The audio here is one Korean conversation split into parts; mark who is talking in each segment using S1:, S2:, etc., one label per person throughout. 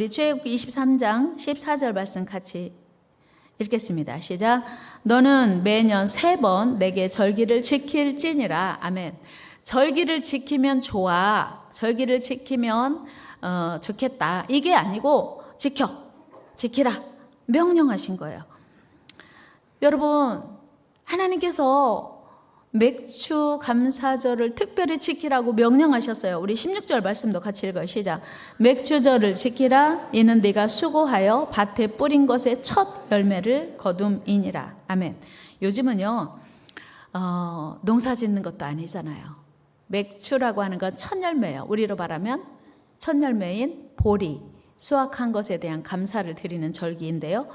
S1: 우리 출애굽기 23장 14절 말씀 같이 읽겠습니다. 시작. 너는 매년 3번 내게 절기를 지킬지니라. 아멘. 절기를 지키면 좋아. 절기를 지키면 좋겠다. 이게 아니고 지키라. 명령하신 거예요. 여러분, 하나님께서 맥추 감사절을 특별히 지키라고 명령하셨어요. 우리 16절 말씀도 같이 읽어요. 시작. 맥추절을 지키라. 이는 네가 수고하여 밭에 뿌린 것의 첫 열매를 거둠이니라. 아멘. 요즘은요 농사 짓는 것도 아니잖아요. 맥추라고 하는 건 첫 열매예요. 우리로 말하면 첫 열매인 보리, 수확한 것에 대한 감사를 드리는 절기인데요.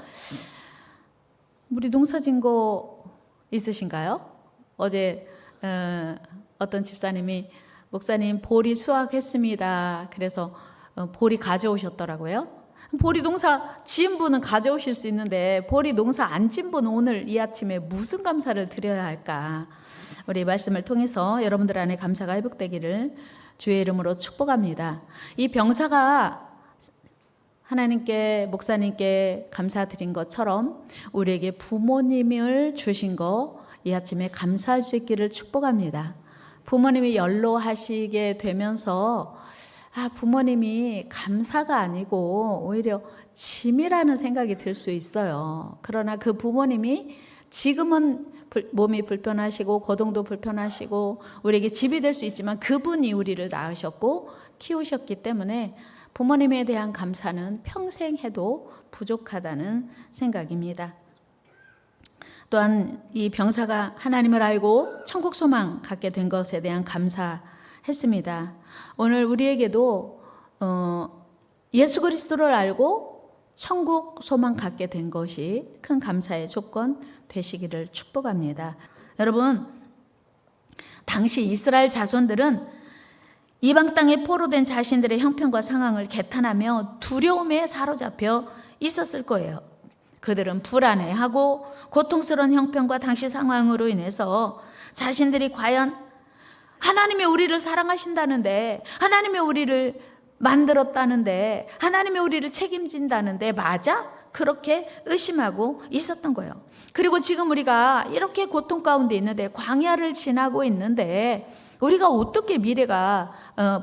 S1: 우리 농사 진 거 있으신가요? 어제 어떤 집사님이 목사님 보리 수확했습니다. 그래서 보리 가져오셨더라고요. 보리 농사 지은 분은 가져오실 수 있는데 보리 농사 안 지은 분은 오늘 이 아침에 무슨 감사를 드려야 할까? 우리 말씀을 통해서 여러분들 안에 감사가 회복되기를 주의 이름으로 축복합니다. 이 병사가 하나님께 목사님께 감사드린 것처럼 우리에게 부모님을 주신 거 이 아침에 감사할 수 있기를 축복합니다. 부모님이 연로하시게 되면서 부모님이 감사가 아니고 오히려 짐이라는 생각이 들 수 있어요. 그러나 그 부모님이 지금은 몸이 불편하시고 거동도 불편하시고 우리에게 집이 될 수 있지만 그분이 우리를 낳으셨고 키우셨기 때문에 부모님에 대한 감사는 평생 해도 부족하다는 생각입니다. 또한 이 병사가 하나님을 알고 천국 소망 갖게 된 것에 대한 감사했습니다. 오늘 우리에게도 예수 그리스도를 알고 천국 소망 갖게 된 것이 큰 감사의 조건 되시기를 축복합니다. 여러분, 당시 이스라엘 자손들은 이방 땅에 포로된 자신들의 형편과 상황을 개탄하며 두려움에 사로잡혀 있었을 거예요. 그들은 불안해하고 고통스러운 형편과 당시 상황으로 인해서 자신들이 과연 하나님이 우리를 사랑하신다는데, 하나님이 우리를 만들었다는데, 하나님이 우리를 책임진다는데 맞아? 그렇게 의심하고 있었던 거예요. 그리고 지금 우리가 이렇게 고통 가운데 있는데, 광야를 지나고 있는데 우리가 어떻게 미래가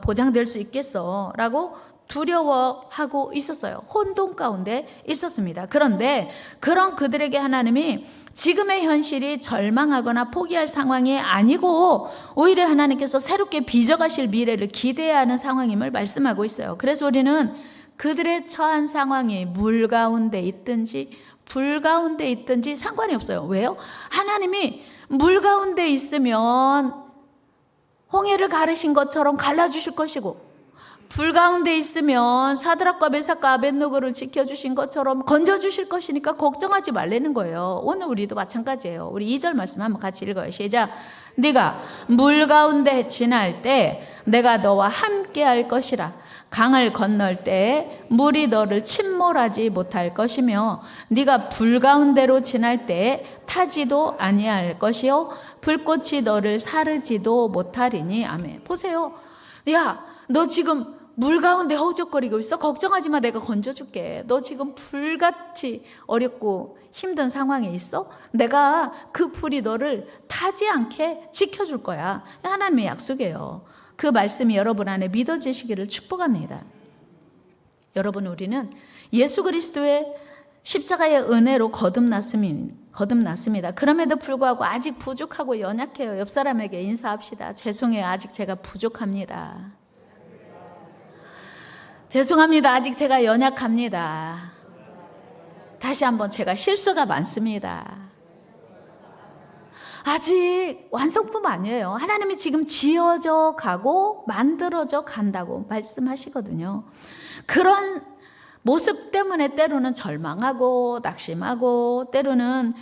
S1: 보장될 수 있겠어? 라고 두려워하고 있었어요. 혼돈 가운데 있었습니다. 그런데 그런 그들에게 하나님이 지금의 현실이 절망하거나 포기할 상황이 아니고 오히려 하나님께서 새롭게 빚어가실 미래를 기대해야 하는 상황임을 말씀하고 있어요. 그래서 우리는 그들의 처한 상황이 물 가운데 있든지 불 가운데 있든지 상관이 없어요. 왜요? 하나님이 물 가운데 있으면 홍해를 가르신 것처럼 갈라주실 것이고, 불 가운데 있으면 사드락과 메삭과 아벳노고를 지켜주신 것처럼 건져주실 것이니까 걱정하지 말라는 거예요. 오늘 우리도 마찬가지예요. 우리 2절 말씀 한번 같이 읽어요. 시작. 네가 물 가운데 지날 때 내가 너와 함께 할 것이라. 강을 건널 때 물이 너를 침몰하지 못할 것이며 네가 불 가운데로 지날 때 타지도 아니할 것이요 불꽃이 너를 사르지도 못하리니. 아멘. 보세요. 야, 너 지금 물 가운데 허우적거리고 있어? 걱정하지 마. 내가 건져줄게. 너 지금 불같이 어렵고 힘든 상황에 있어? 내가 그 불이 너를 타지 않게 지켜줄 거야. 하나님의 약속이에요. 그 말씀이 여러분 안에 믿어지시기를 축복합니다. 여러분, 우리는 예수 그리스도의 십자가의 은혜로 거듭났습니다. 그럼에도 불구하고 아직 부족하고 연약해요. 옆 사람에게 인사합시다. 죄송해요. 아직 제가 부족합니다. 죄송합니다. 아직 제가 연약합니다. 다시 한번 제가 실수가 많습니다. 아직 완성품 아니에요. 하나님이 지금 지어져 가고 만들어져 간다고 말씀하시거든요. 그런 모습 때문에 때로는 절망하고 낙심하고 때로는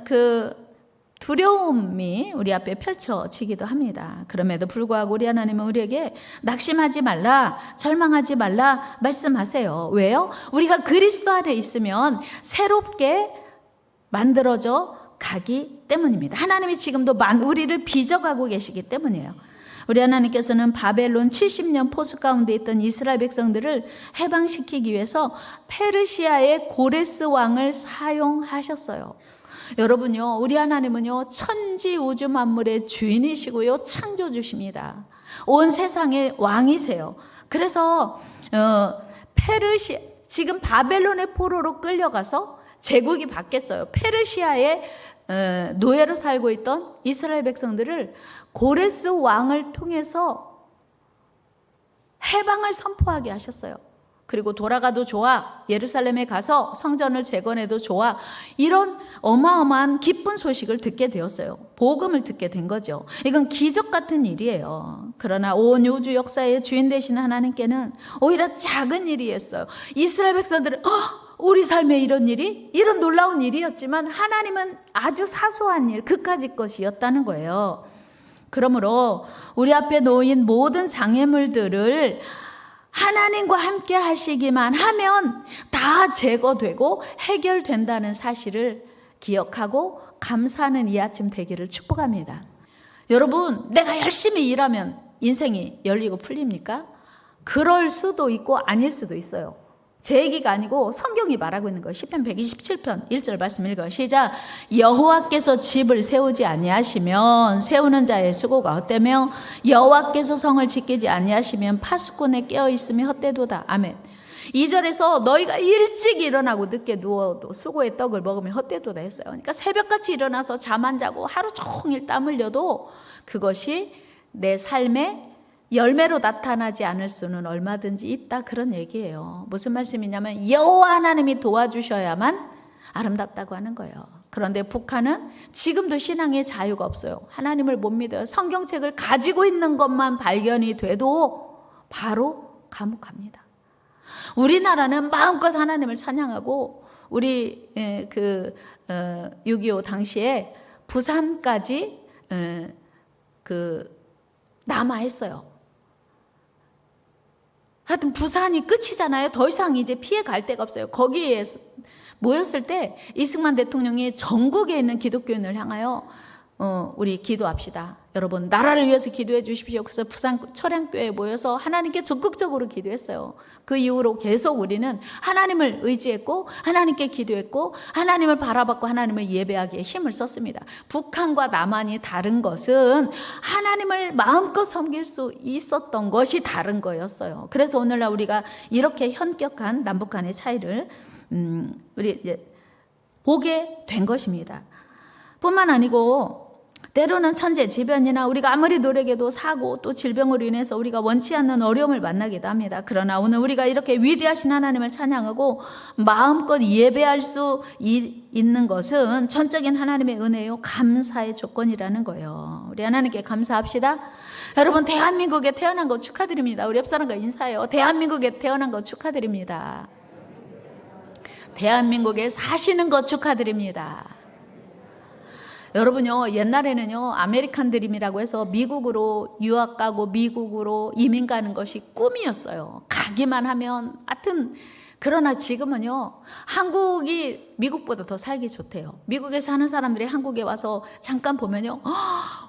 S1: 그 두려움이 우리 앞에 펼쳐지기도 합니다. 그럼에도 불구하고 우리 하나님은 우리에게 낙심하지 말라, 절망하지 말라 말씀하세요. 왜요? 우리가 그리스도 안에 있으면 새롭게 만들어져 가기 때문입니다. 하나님이 지금도 우리를 빚어가고 계시기 때문이에요. 우리 하나님께서는 바벨론 70년 포수 가운데 있던 이스라엘 백성들을 해방시키기 위해서 페르시아의 고레스 왕을 사용하셨어요. 여러분요, 우리 하나님은요, 천지 우주 만물의 주인이시고요, 창조주십니다. 온 세상의 왕이세요. 그래서 지금 바벨론의 포로로 끌려가서 제국이 바뀌었어요. 페르시아의 노예로 살고 있던 이스라엘 백성들을 고레스 왕을 통해서 해방을 선포하게 하셨어요. 그리고 돌아가도 좋아, 예루살렘에 가서 성전을 재건해도 좋아, 이런 어마어마한 기쁜 소식을 듣게 되었어요. 복음을 듣게 된 거죠. 이건 기적 같은 일이에요. 그러나 온 우주 역사의 주인 되시는 하나님께는 오히려 작은 일이었어요. 이스라엘 백성들은 우리 삶에 이런 일이, 이런 놀라운 일이었지만 하나님은 아주 사소한 일, 그까짓 것이었다는 거예요. 그러므로 우리 앞에 놓인 모든 장애물들을 하나님과 함께 하시기만 하면 다 제거되고 해결된다는 사실을 기억하고 감사하는 이 아침 되기를 축복합니다. 여러분, 내가 열심히 일하면 인생이 열리고 풀립니까? 그럴 수도 있고 아닐 수도 있어요. 제 얘기가 아니고 성경이 말하고 있는 거예요. 시편 127편 1절 말씀 읽어요. 시작. 여호와께서 집을 세우지 아니하시면 세우는 자의 수고가 헛되며 여호와께서 성을 지키지 아니하시면 파수꾼에 깨어 있음이 헛되도다. 아멘. 2절에서 너희가 일찍 일어나고 늦게 누워도 수고의 떡을 먹으면 헛되도다 했어요. 그러니까 새벽같이 일어나서 잠 안 자고 하루 종일 땀 흘려도 그것이 내 삶의 열매로 나타나지 않을 수는 얼마든지 있다, 그런 얘기예요. 무슨 말씀이냐면 여호와 하나님이 도와주셔야만 아름답다고 하는 거예요. 그런데 북한은 지금도 신앙의 자유가 없어요. 하나님을 못 믿어요. 성경책을 가지고 있는 것만 발견이 돼도 바로 감옥 갑니다. 우리나라는 마음껏 하나님을 찬양하고 우리 6.25 당시에 부산까지 남아했어요. 하여튼 부산이 끝이잖아요. 더 이상 이제 피해 갈 데가 없어요. 거기에 모였을 때 이승만 대통령이 전국에 있는 기독교인을 향하여 우리 기도합시다. 여러분, 나라를 위해서 기도해 주십시오. 그래서 부산 초량교회에 모여서 하나님께 적극적으로 기도했어요. 그 이후로 계속 우리는 하나님을 의지했고 하나님께 기도했고 하나님을 바라봤고 하나님을 예배하기에 힘을 썼습니다. 북한과 남한이 다른 것은 하나님을 마음껏 섬길 수 있었던 것이 다른 거였어요. 그래서 오늘날 우리가 이렇게 현격한 남북한의 차이를 우리 이제 보게 된 것입니다. 뿐만 아니고 때로는 천재지변이나 우리가 아무리 노력해도 사고 또 질병으로 인해서 우리가 원치 않는 어려움을 만나기도 합니다. 그러나 오늘 우리가 이렇게 위대하신 하나님을 찬양하고 마음껏 예배할 수 있는 것은 전적인 하나님의 은혜요, 감사의 조건이라는 거예요. 우리 하나님께 감사합시다. 여러분, 대한민국에 태어난 거 축하드립니다. 우리 옆 사람과 인사해요. 대한민국에 태어난 거 축하드립니다. 대한민국에 사시는 거 축하드립니다. 여러분요, 옛날에는요, 아메리칸 드림이라고 해서 미국으로 유학 가고 미국으로 이민 가는 것이 꿈이었어요. 가기만 하면. 하여튼 그러나 지금은요, 한국이 미국보다 더 살기 좋대요. 미국에 사는 사람들이 한국에 와서 잠깐 보면요,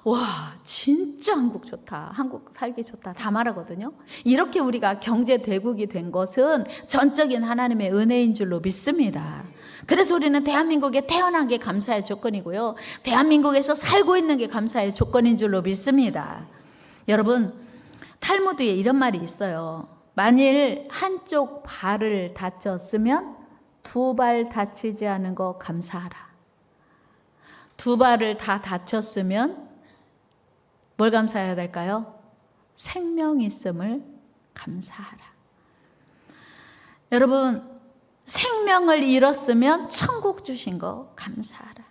S1: 와, 진짜 한국 좋다, 한국 살기 좋다 다 말하거든요. 이렇게 우리가 경제 대국이 된 것은 전적인 하나님의 은혜인 줄로 믿습니다. 그래서 우리는 대한민국에 태어난 게 감사의 조건이고요, 대한민국에서 살고 있는 게 감사의 조건인 줄로 믿습니다. 여러분, 탈무드에 이런 말이 있어요. 만일 한쪽 발을 다쳤으면 두 발 다치지 않은 거 감사하라. 두 발을 다 다쳤으면 뭘 감사해야 될까요? 생명 있음을 감사하라. 여러분, 생명을 잃었으면 천국 주신 거 감사하라.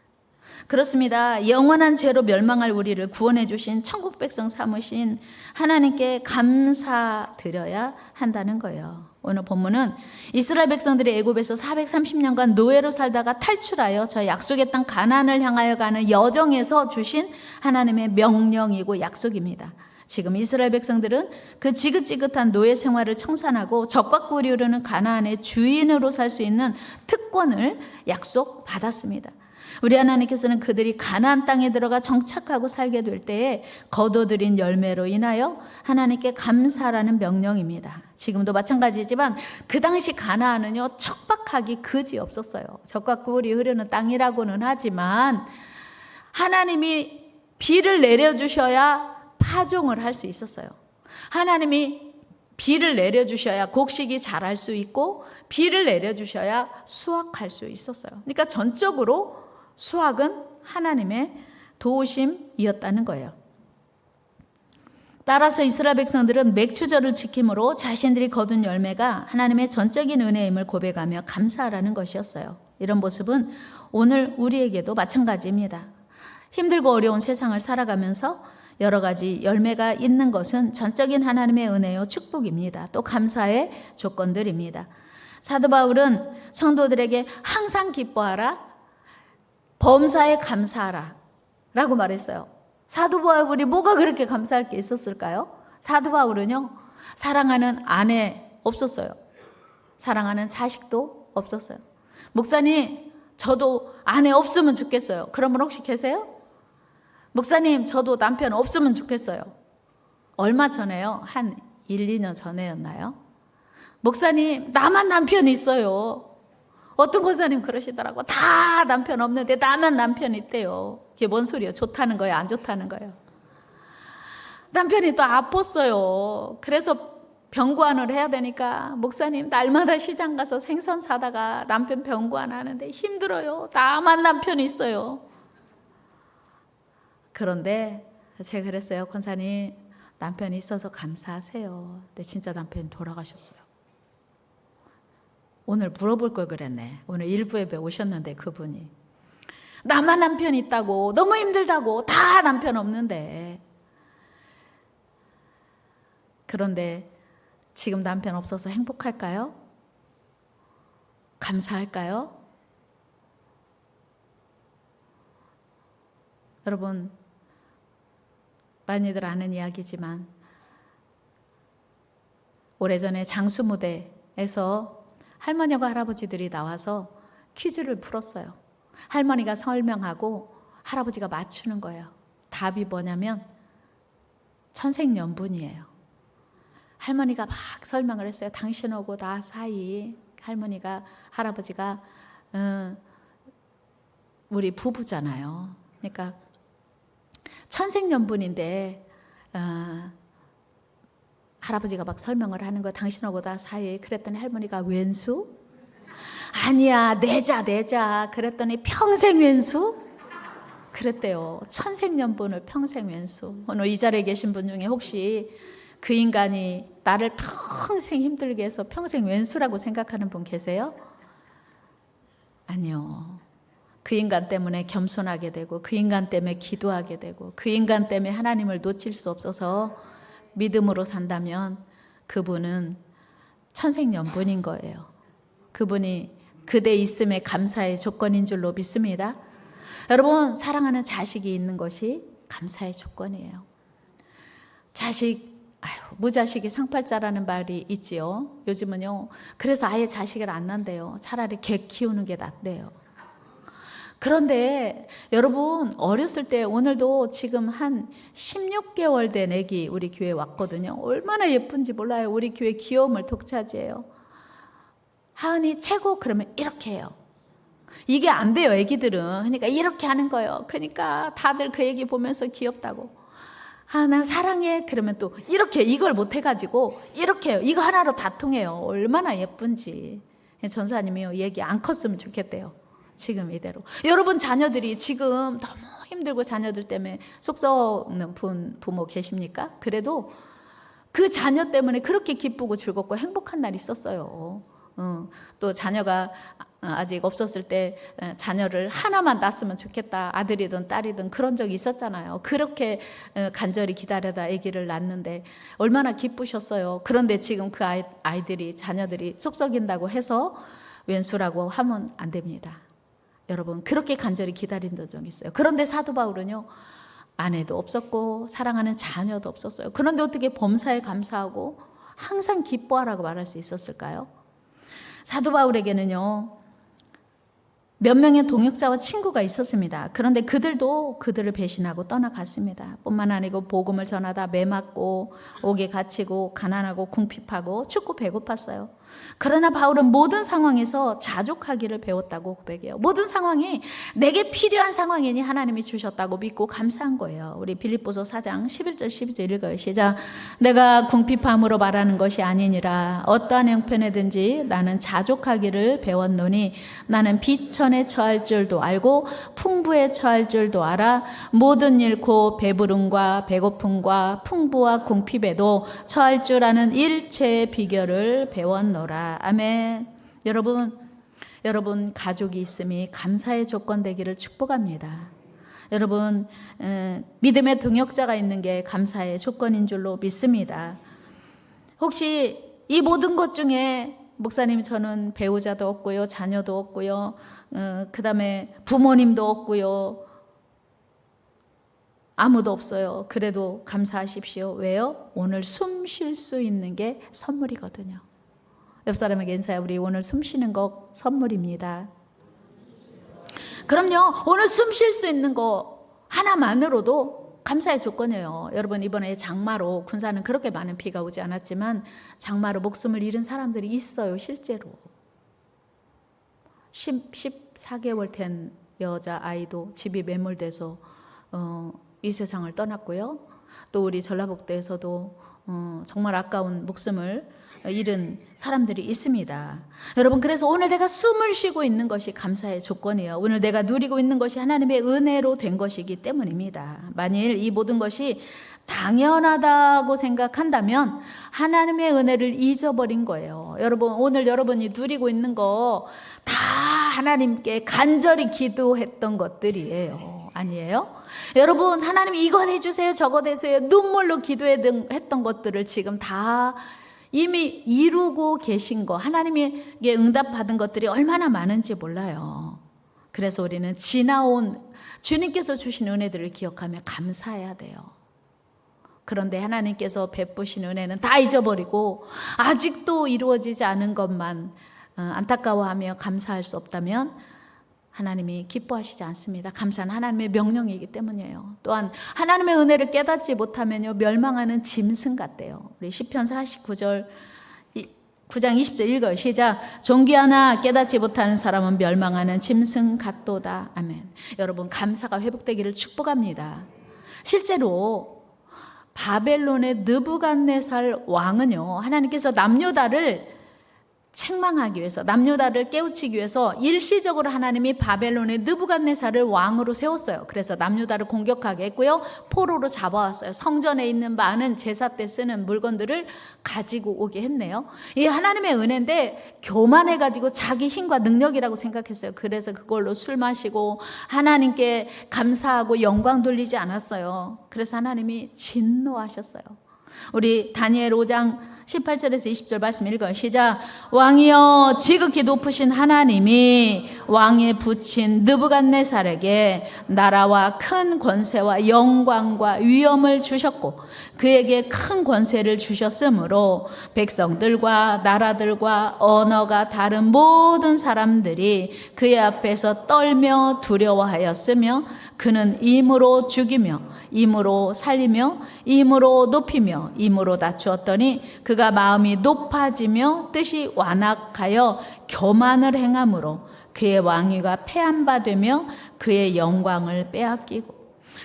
S1: 그렇습니다. 영원한 죄로 멸망할 우리를 구원해 주신 천국 백성 삼으신 하나님께 감사드려야 한다는 거예요. 오늘 본문은 이스라엘 백성들이 애굽에서 430년간 노예로 살다가 탈출하여 저 약속의 땅 가나안을 향하여 가는 여정에서 주신 하나님의 명령이고 약속입니다. 지금 이스라엘 백성들은 그 지긋지긋한 노예 생활을 청산하고 적과 꿀이 흐르는 가나안의 주인으로 살 수 있는 특권을 약속받았습니다. 우리 하나님께서는 그들이 가나안 땅에 들어가 정착하고 살게 될 때에 거둬들인 열매로 인하여 하나님께 감사라는 명령입니다. 지금도 마찬가지지만 그 당시 가나안은요, 척박하기 그지 없었어요. 젖과 꿀이 흐르는 땅이라고는 하지만 하나님이 비를 내려주셔야 파종을 할 수 있었어요. 하나님이 비를 내려주셔야 곡식이 자랄 수 있고 비를 내려주셔야 수확할 수 있었어요. 그러니까 전적으로 수확은 하나님의 도우심이었다는 거예요. 따라서 이스라엘 백성들은 맥추절을 지킴으로 자신들이 거둔 열매가 하나님의 전적인 은혜임을 고백하며 감사하라는 것이었어요. 이런 모습은 오늘 우리에게도 마찬가지입니다. 힘들고 어려운 세상을 살아가면서 여러 가지 열매가 있는 것은 전적인 하나님의 은혜요 축복입니다. 또 감사의 조건들입니다. 사도 바울은 성도들에게 항상 기뻐하라, 범사에 감사하라 라고 말했어요. 사도 바울이 뭐가 그렇게 감사할 게 있었을까요? 사도 바울은요, 사랑하는 아내 없었어요. 사랑하는 자식도 없었어요. 목사님, 저도 아내 없으면 좋겠어요. 그런 분 혹시 계세요? 목사님, 저도 남편 없으면 좋겠어요. 얼마 전에요? 한 1, 2년 전에였나요? 목사님, 나만 남편 있어요. 어떤 권사님 그러시더라고. 다 남편 없는데 나만 남편 있대요. 그게 뭔 소리예요? 좋다는 거예요? 안 좋다는 거예요? 남편이 또 아팠어요. 그래서 병구안을 해야 되니까 목사님, 날마다 시장 가서 생선 사다가 남편 병구안 하는데 힘들어요. 나만 남편 있어요. 그런데 제가 그랬어요. 권사님, 남편이 있어서 감사하세요. 근데 진짜 남편이 돌아가셨어요. 오늘 물어볼 걸 그랬네. 오늘 일부 예배 오셨는데 그분이 나만 남편 있다고, 너무 힘들다고, 다 남편 없는데. 그런데 지금 남편 없어서 행복할까요? 감사할까요? 여러분, 많이들 아는 이야기지만 오래전에 장수무대에서 할머니와 할아버지들이 나와서 퀴즈를 풀었어요. 할머니가 설명하고 할아버지가 맞추는 거예요. 답이 뭐냐면 천생연분이에요. 할머니가 막 설명을 했어요. 당신하고 나 사이, 할머니가, 할아버지가 우리 부부잖아요. 그러니까 천생연분인데 할아버지가 막 설명을 하는 거야. 당신하고 나 사이. 그랬더니 할머니가 왼수? 아니야, 내자. 그랬더니 평생 왼수? 그랬대요. 천생연분을 평생 왼수. 오늘 이 자리에 계신 분 중에 혹시 그 인간이 나를 평생 힘들게 해서 평생 왼수라고 생각하는 분 계세요? 아니요. 그 인간 때문에 겸손하게 되고, 그 인간 때문에 기도하게 되고, 그 인간 때문에 하나님을 놓칠 수 없어서 믿음으로 산다면 그분은 천생연분인 거예요. 그분이 그대 있음에 감사의 조건인 줄로 믿습니다. 여러분, 사랑하는 자식이 있는 것이 감사의 조건이에요. 자식, 무자식이 상팔자라는 말이 있지요. 요즘은요. 그래서 아예 자식을 안 낳는데요. 차라리 개 키우는 게 낫대요. 그런데 여러분, 어렸을 때, 오늘도 지금 한 16개월 된 애기 우리 교회에 왔거든요. 얼마나 예쁜지 몰라요. 우리 교회 귀여움을 독차지해요. 하은이 최고 그러면 이렇게 해요. 이게 안 돼요, 애기들은. 그러니까 이렇게 하는 거예요. 그러니까 다들 그 애기 보면서 귀엽다고. 나 사랑해. 그러면 또 이렇게, 이걸 못 해가지고 이렇게 해요. 이거 하나로 다 통해요. 얼마나 예쁜지. 전사님이요, 얘기 안 컸으면 좋겠대요. 지금 이대로. 여러분, 자녀들이 지금 너무 힘들고 자녀들 때문에 속 썩는 부모 계십니까? 그래도 그 자녀 때문에 그렇게 기쁘고 즐겁고 행복한 날이 있었어요. 또 자녀가 아직 없었을 때 자녀를 하나만 낳았으면 좋겠다. 아들이든 딸이든 그런 적이 있었잖아요. 그렇게 간절히 기다려다 아기를 낳는데 얼마나 기쁘셨어요. 그런데 지금 그 아이들이, 자녀들이 속 썩인다고 해서 왼수라고 하면 안 됩니다. 여러분, 그렇게 간절히 기다린 적이 있어요. 그런데 사도 바울은요, 아내도 없었고 사랑하는 자녀도 없었어요. 그런데 어떻게 범사에 감사하고 항상 기뻐하라고 말할 수 있었을까요? 사도 바울에게는요, 몇 명의 동역자와 친구가 있었습니다. 그런데 그들도 그들을 배신하고 떠나갔습니다. 뿐만 아니고 복음을 전하다 매맞고 옥에 갇히고 가난하고 궁핍하고 춥고 배고팠어요. 그러나 바울은 모든 상황에서 자족하기를 배웠다고 고백해요. 모든 상황이 내게 필요한 상황이니 하나님이 주셨다고 믿고 감사한 거예요. 우리 빌립보서 4장 11절 12절 읽어요. 시작. 내가 궁핍함으로 말하는 것이 아니니라. 어떠한 형편에든지 나는 자족하기를 배웠노니 나는 비천에 처할 줄도 알고 풍부에 처할 줄도 알아. 모든 잃고 배부름과 배고픔과 풍부와 궁핍에도 처할 줄 아는 일체의 비결을 배웠노라. 아멘. 여러분 가족이 있음이 감사의 조건 되기를 축복합니다. 여러분 믿음의 동역자가 있는 게 감사의 조건인 줄로 믿습니다. 혹시 이 모든 것 중에 목사님 저는 배우자도 없고요, 자녀도 없고요, 그 다음에 부모님도 없고요, 아무도 없어요. 그래도 감사하십시오. 왜요? 오늘 숨 쉴 수 있는 게 선물이거든요. 옆 사람에게 인사해. 우리 오늘 숨 쉬는 거 선물입니다. 그럼요, 오늘 숨 쉴 수 있는 거 하나만으로도 감사의 조건이에요. 여러분 이번에 장마로 군산은 그렇게 많은 비가 오지 않았지만 장마로 목숨을 잃은 사람들이 있어요. 실제로 14개월 된 여자아이도 집이 매몰돼서 이 세상을 떠났고요. 또 우리 전라북도에서도 정말 아까운 목숨을 잃은 사람들이 있습니다. 여러분 그래서 오늘 내가 숨을 쉬고 있는 것이 감사의 조건이에요. 오늘 내가 누리고 있는 것이 하나님의 은혜로 된 것이기 때문입니다. 만일 이 모든 것이 당연하다고 생각한다면 하나님의 은혜를 잊어버린 거예요. 여러분 오늘 여러분이 누리고 있는 거 다 하나님께 간절히 기도했던 것들이에요. 아니에요? 여러분 하나님 이것 해주세요 저것 해주세요 눈물로 기도했던 것들을 지금 다 이미 이루고 계신 거, 하나님에게 응답받은 것들이 얼마나 많은지 몰라요. 그래서 우리는 지나온 주님께서 주신 은혜들을 기억하며 감사해야 돼요. 그런데 하나님께서 베푸신 은혜는 다 잊어버리고 아직도 이루어지지 않은 것만 안타까워하며 감사할 수 없다면 하나님이 기뻐하시지 않습니다. 감사는 하나님의 명령이기 때문이에요. 또한 하나님의 은혜를 깨닫지 못하면요 멸망하는 짐승 같대요. 우리 시편 49절 9장 20절 읽어요. 시작. 존귀하나 깨닫지 못하는 사람은 멸망하는 짐승 같도다. 아멘. 여러분 감사가 회복되기를 축복합니다. 실제로 바벨론의 느부갓네살 왕은요 하나님께서 남유다를 책망하기 위해서 남유다를 깨우치기 위해서 일시적으로 하나님이 바벨론의 느부갓네살을 왕으로 세웠어요. 그래서 남유다를 공격하게 했고요. 포로로 잡아왔어요. 성전에 있는 많은 제사 때 쓰는 물건들을 가지고 오게 했네요. 이 하나님의 은혜인데 교만해가지고 자기 힘과 능력이라고 생각했어요. 그래서 그걸로 술 마시고 하나님께 감사하고 영광 돌리지 않았어요. 그래서 하나님이 진노하셨어요. 우리 다니엘 5장 18절에서 20절 말씀 읽어요. 시작. 왕이여 지극히 높으신 하나님이 왕에 붙인 느부갓네살에게 나라와 큰 권세와 영광과 위엄을 주셨고 그에게 큰 권세를 주셨으므로 백성들과 나라들과 언어가 다른 모든 사람들이 그의 앞에서 떨며 두려워하였으며 그는 임으로 죽이며 임으로 살리며 임으로 높이며 임으로 낮추었더니 그가 마음이 높아지며 뜻이 완악하여 교만을 행함으로 그의 왕위가 폐한바되며 그의 영광을 빼앗기고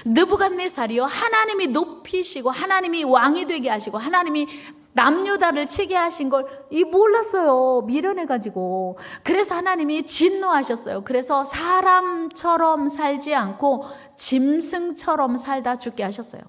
S1: 느부갓네살이요 하나님이 높이시고 하나님이 왕이 되게 하시고 하나님이 남유다를 치게 하신 걸 몰랐어요. 미련해가지고. 그래서 하나님이 진노하셨어요. 그래서 사람처럼 살지 않고 짐승처럼 살다 죽게 하셨어요.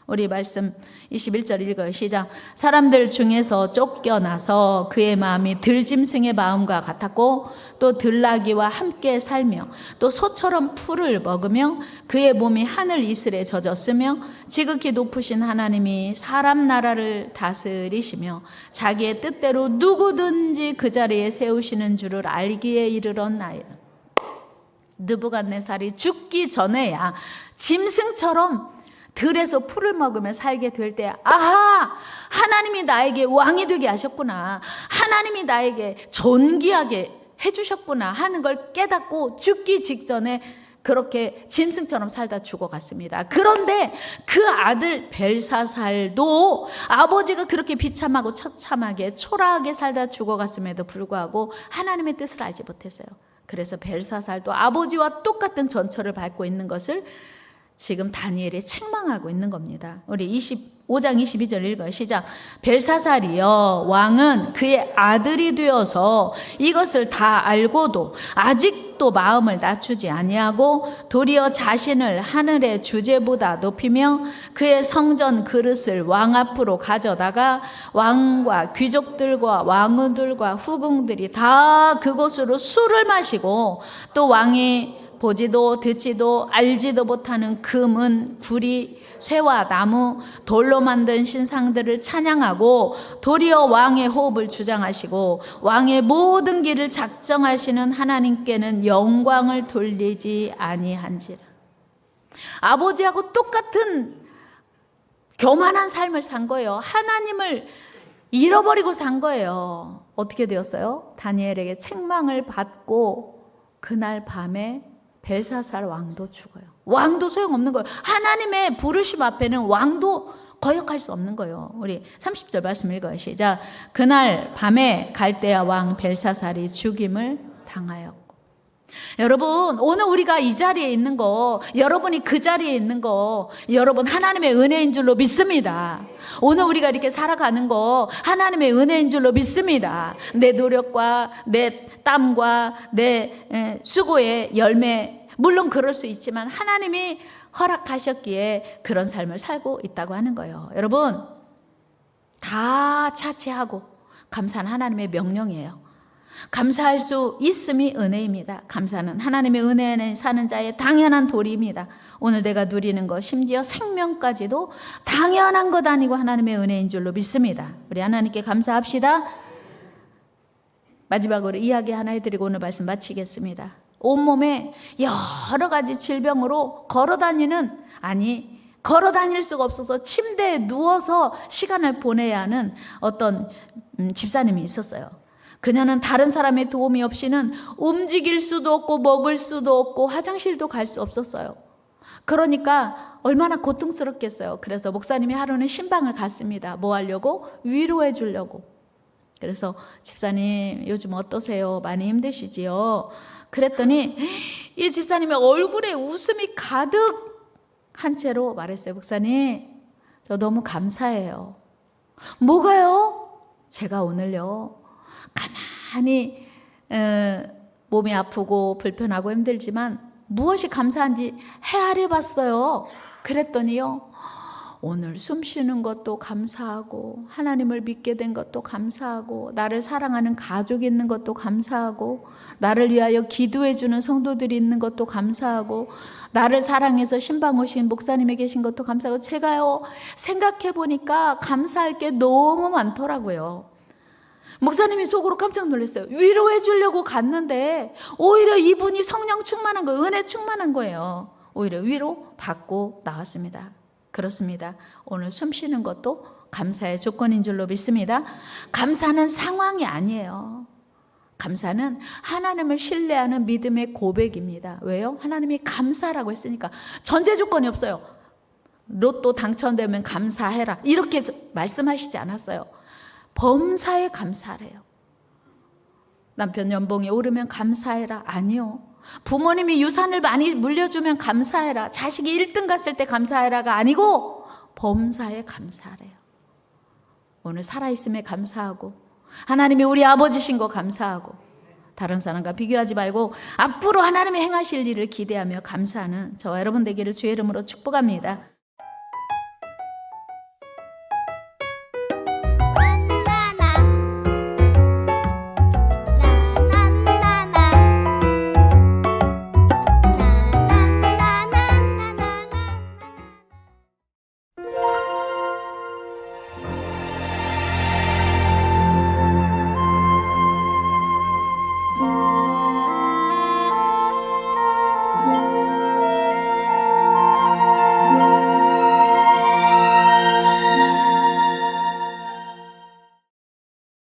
S1: 우리 말씀 21절 읽어요. 시작. 사람들 중에서 쫓겨나서 그의 마음이 들짐승의 마음과 같았고 또 들나귀와 함께 살며 또 소처럼 풀을 먹으며 그의 몸이 하늘 이슬에 젖었으며 지극히 높으신 하나님이 사람 나라를 다스리시며 자기의 뜻대로 누구든지 그 자리에 세우시는 줄을 알기에 이르렀나이다. 느부갓네살이 죽기 전에야 짐승처럼 들에서 풀을 먹으며 살게 될 때 아하 하나님이 나에게 왕이 되게 하셨구나. 하나님이 나에게 존귀하게 해주셨구나 하는 걸 깨닫고 죽기 직전에 그렇게 짐승처럼 살다 죽어갔습니다. 그런데 그 아들 벨사살도 아버지가 그렇게 비참하고 처참하게 초라하게 살다 죽어갔음에도 불구하고 하나님의 뜻을 알지 못했어요. 그래서 벨사살도 아버지와 똑같은 전철을 밟고 있는 것을 지금 다니엘이 책망하고 있는 겁니다. 우리 25장 22절 읽어요. 시작. 벨사살이여, 왕은 그의 아들이 되어서 이것을 다 알고도 아직도 마음을 낮추지 아니하고 도리어 자신을 하늘의 주제보다 높이며 그의 성전 그릇을 왕 앞으로 가져다가 왕과 귀족들과 왕후들과 후궁들이 다 그곳으로 술을 마시고 또 왕이 보지도 듣지도 알지도 못하는 금은 구리, 쇠와 나무, 돌로 만든 신상들을 찬양하고 도리어 왕의 호흡을 주장하시고 왕의 모든 길을 작정하시는 하나님께는 영광을 돌리지 아니한지라. 아버지하고 똑같은 교만한 삶을 산 거예요. 하나님을 잃어버리고 산 거예요. 어떻게 되었어요? 다니엘에게 책망을 받고 그날 밤에 벨사살 왕도 죽어요. 왕도 소용없는 거예요. 하나님의 부르심 앞에는 왕도 거역할 수 없는 거예요. 우리 30절 말씀 읽어요. 시작. 그날 밤에 갈대아 왕 벨사살이 죽임을 당하였고. 여러분, 오늘 우리가 이 자리에 있는 거, 여러분이 그 자리에 있는 거, 여러분 하나님의 은혜인 줄로 믿습니다. 오늘 우리가 이렇게 살아가는 거 하나님의 은혜인 줄로 믿습니다. 내 노력과 내 땀과 내 수고의 열매, 물론 그럴 수 있지만 하나님이 허락하셨기에 그런 삶을 살고 있다고 하는 거예요. 여러분, 다 차치하고 감사는 하나님의 명령이에요. 감사할 수 있음이 은혜입니다. 감사는 하나님의 은혜에 사는 자의 당연한 도리입니다. 오늘 내가 누리는 것, 심지어 생명까지도 당연한 것 아니고 하나님의 은혜인 줄로 믿습니다. 우리 하나님께 감사합시다. 마지막으로 이야기 하나 해드리고 오늘 말씀 마치겠습니다. 온몸에 여러 가지 질병으로 걸어 다닐 수가 없어서 침대에 누워서 시간을 보내야 하는 어떤 집사님이 있었어요. 그녀는 다른 사람의 도움이 없이는 움직일 수도 없고 먹을 수도 없고 화장실도 갈 수 없었어요. 그러니까 얼마나 고통스럽겠어요. 그래서 목사님이 하루는 신방을 갔습니다. 뭐 하려고? 위로해 주려고. 그래서 집사님 요즘 어떠세요? 많이 힘드시지요? 그랬더니 이 집사님의 얼굴에 웃음이 가득한 채로 말했어요. 목사님, 저 너무 감사해요. 뭐가요? 제가 오늘요, 가만히 몸이 아프고 불편하고 힘들지만 무엇이 감사한지 헤아려 봤어요. 그랬더니요, 오늘 숨 쉬는 것도 감사하고 하나님을 믿게 된 것도 감사하고 나를 사랑하는 가족이 있는 것도 감사하고 나를 위하여 기도해 주는 성도들이 있는 것도 감사하고 나를 사랑해서 신방 오신 목사님이 계신 것도 감사하고 제가요, 생각해 보니까 감사할 게 너무 많더라고요. 목사님이 속으로 깜짝 놀랐어요. 위로해 주려고 갔는데 오히려 이분이 성령 충만한 거, 은혜 충만한 거예요. 오히려 위로 받고 나왔습니다. 그렇습니다. 오늘 숨 쉬는 것도 감사의 조건인 줄로 믿습니다. 감사는 상황이 아니에요. 감사는 하나님을 신뢰하는 믿음의 고백입니다. 왜요? 하나님이 감사라고 했으니까. 전제 조건이 없어요. 로또 당첨되면 감사해라 이렇게 말씀하시지 않았어요. 범사에 감사래요. 남편 연봉이 오르면 감사해라. 아니요. 부모님이 유산을 많이 물려주면 감사해라. 자식이 1등 갔을 때 감사해라가 아니고 범사에 감사래요. 오늘 살아있음에 감사하고 하나님이 우리 아버지신 거 감사하고 다른 사람과 비교하지 말고 앞으로 하나님이 행하실 일을 기대하며 감사하는 저와 여러분 되기를 주의 이름으로 축복합니다.